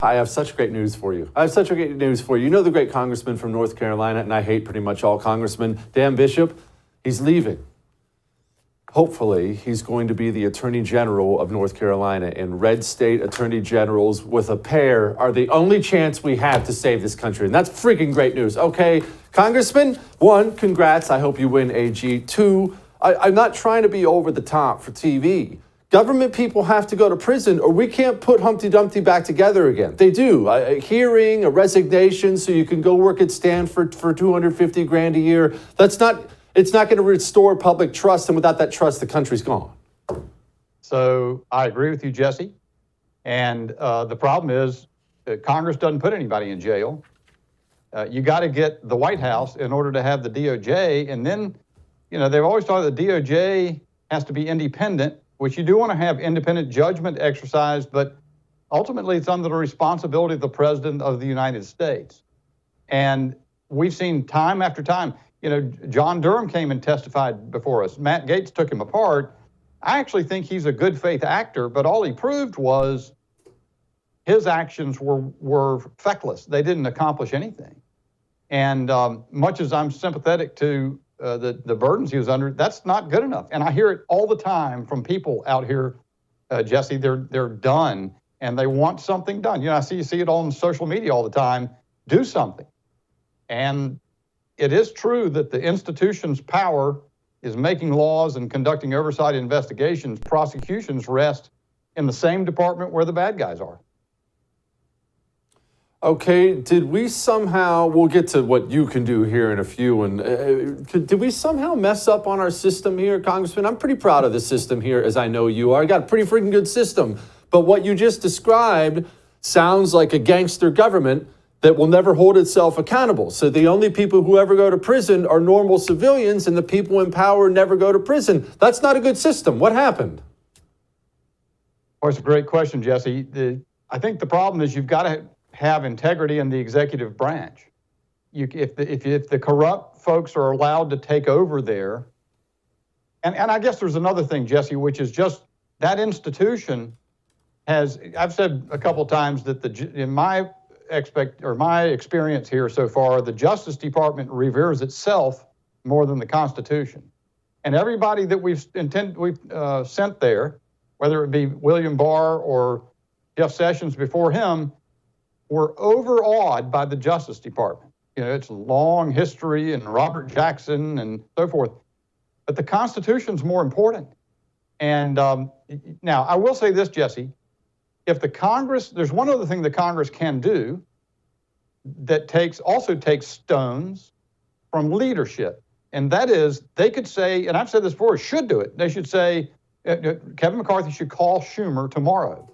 I have such great news for you. I have such great news for you. You know the great congressman from North Carolina, and I hate pretty much all congressmen, Dan Bishop? He's leaving. Hopefully, he's going to be the Attorney General of North Carolina, and red state attorney generals with a pair are the only chance we have to save this country. And that's freaking great news. Okay, Congressman, one, congrats. I hope you win AG. Two, I'm not trying to be over the top for TV. Government people have to go to prison or we can't put Humpty Dumpty back together again. They do. A hearing, a resignation, so you can go work at Stanford for $250,000 a year. It's not going to restore public trust, and without that trust, the country's gone. So I agree with you, Jesse. And the problem is that Congress doesn't put anybody in jail. You got to get the White House in order to have the DOJ. And then, they've always thought the DOJ has to be independent, which you do want to have independent judgment exercised, but ultimately it's under the responsibility of the President of the United States. And we've seen time after time, John Durham came and testified before us. Matt Gaetz took him apart. I actually think he's a good faith actor, but all he proved was his actions were feckless. They didn't accomplish anything. And much as I'm sympathetic to the burdens he was under, that's not good enough. And I hear it all the time from people out here, Jesse, they're done and they want something done. I see it on social media all the time. Do something. And it is true that the institution's power is making laws and conducting oversight investigations. Prosecutions rest in the same department where the bad guys are. Okay, did we somehow, we'll get to what you can do here in a few, and did we somehow mess up on our system here, Congressman? I'm pretty proud of the system here, as I know you are. I got a pretty freaking good system. But what you just described sounds like a gangster government that will never hold itself accountable. So the only people who ever go to prison are normal civilians, and the people in power never go to prison. That's not a good system. What happened? Well, it's a great question, Jesse. I think the problem is you've got to have integrity in the executive branch. If the corrupt folks are allowed to take over there, and I guess there's another thing, Jesse, which is just that institution has, I've said a couple of times that in my experience here so far, the Justice Department reveres itself more than the Constitution. And everybody that we've sent there, whether it be William Barr or Jeff Sessions before him, were overawed by the Justice Department. It's a long history and Robert Jackson and so forth. But the Constitution's more important. And now, I will say this, Jesse. If the Congress, there's one other thing the Congress can do that also takes stones from leadership. And that is, they could say, and I've said this before, should do it. They should say, Kevin McCarthy should call Schumer tomorrow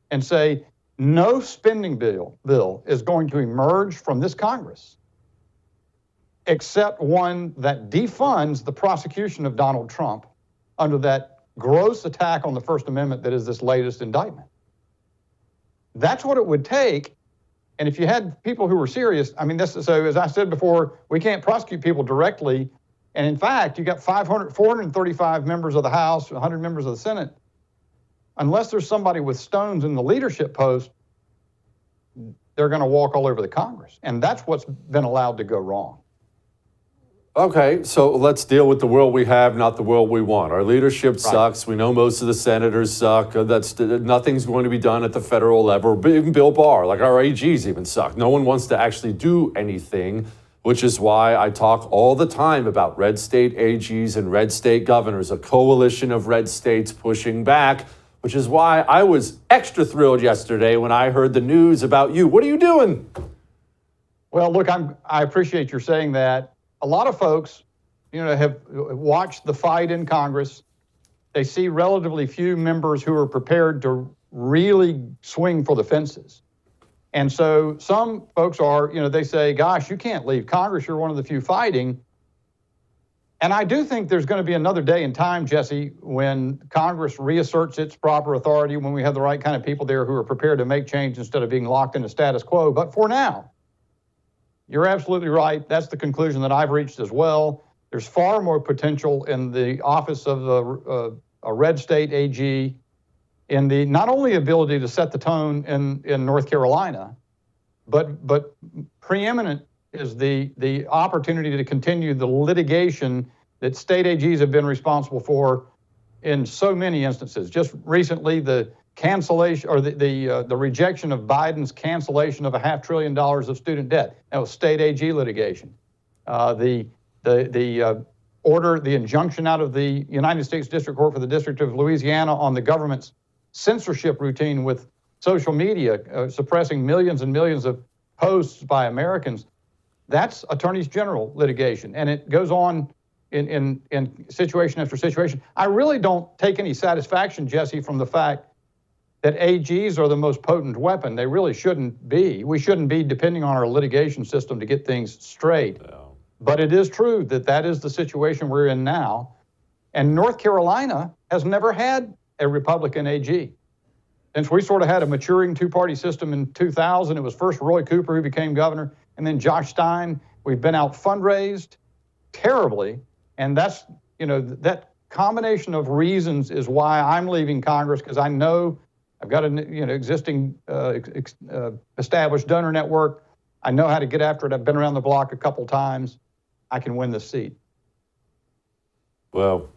and say, no spending bill is going to emerge from this Congress except one that defunds the prosecution of Donald Trump under that gross attack on the First Amendment that is this latest indictment. That's what it would take. And if you had people who were serious, so as I said before, we can't prosecute people directly. And in fact, you got 435 members of the House, 100 members of the Senate. Unless there's somebody with stones in the leadership post, they're going to walk all over the Congress. And that's what's been allowed to go wrong. Okay, so let's deal with the world we have, not the world we want. Our leadership sucks. We know most of the senators suck. Nothing's going to be done at the federal level. Even Bill Barr, like our AGs even suck. No one wants to actually do anything, which is why I talk all the time about red state AGs and red state governors, a coalition of red states pushing back, which is why I was extra thrilled yesterday when I heard the news about you. What are you doing? Well, look, I appreciate your saying that. A lot of folks, have watched the fight in Congress. They see relatively few members who are prepared to really swing for the fences. And so some folks are, they say, gosh, you can't leave Congress. You're one of the few fighting. And I do think there's going to be another day in time, Jesse, when Congress reasserts its proper authority, when we have the right kind of people there who are prepared to make change instead of being locked in the status quo. But for now, you're absolutely right. That's the conclusion that I've reached as well. There's far more potential in the office of a red state AG in the not only ability to set the tone in North Carolina, but preeminent is the opportunity to continue the litigation that state AGs have been responsible for in so many instances. Just recently, the cancellation or the rejection of Biden's cancellation of $500 billion of student debt. That was state AG litigation. The order, the injunction out of the United States District Court for the District of Louisiana on the government's censorship routine with social media, suppressing millions and millions of posts by Americans. That's attorneys general litigation, and it goes on in situation after situation. I really don't take any satisfaction, Jesse, from the fact that AGs are the most potent weapon. They really shouldn't be. We shouldn't be depending on our litigation system to get things straight. No. But it is true that that is the situation we're in now. And North Carolina has never had a Republican AG. Since we sort of had a maturing two-party system in 2000, it was first Roy Cooper who became governor, and then Josh Stein. We've been out fundraised terribly, and that's, that combination of reasons is why I'm leaving Congress, because I know I've got an existing established donor network. I know how to get after it. I've been around the block a couple times. I can win this seat. Well,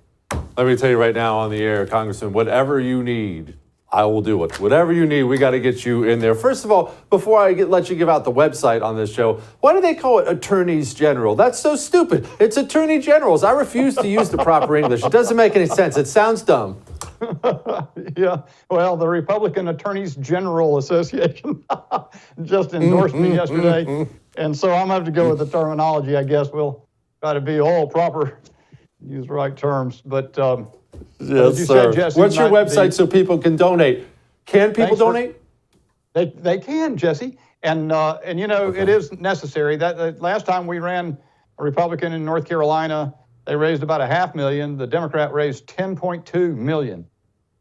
let me tell you right now on the air, Congressman, whatever you need, I will do it. Whatever you need, we got to get you in there. First of all, before I let you give out the website on this show, why do they call it attorneys general? That's so stupid. It's attorney generals. I refuse to use the proper English. It doesn't make any sense. It sounds dumb. Yeah, well, the Republican Attorneys General Association just endorsed me yesterday. And so I'm going to have to go with the terminology, I guess. We'll try to be all proper, use the right terms. But yes, sir. Said, Jesse, what's your website so people can donate? Can people donate? They can, Jesse. And okay. It is necessary. That last time we ran a Republican in North Carolina, they raised about $500,000. The Democrat raised $10.2 million.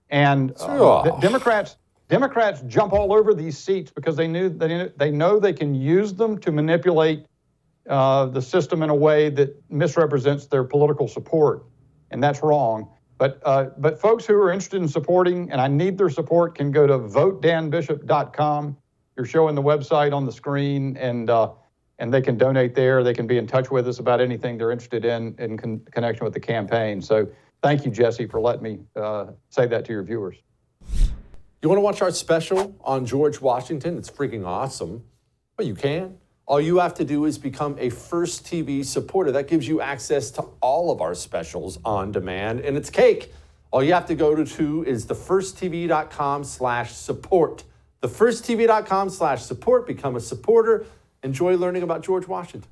And the Democrats jump all over these seats because they know they can use them to manipulate the system in a way that misrepresents their political support, and that's wrong. But folks who are interested in supporting, and I need their support, can go to votedanbishop.com. You're showing the website on the screen, and they can donate there. They can be in touch with us about anything they're interested in connection with the campaign. So thank you, Jesse, for letting me say that to your viewers. You want to watch our special on George Washington? It's freaking awesome. Well, you can. All you have to do is become a First TV supporter. That gives you access to all of our specials on demand, and it's cake. All you have to go to is thefirsttv.com/support. Thefirsttv.com/support. Become a supporter. Enjoy learning about George Washington.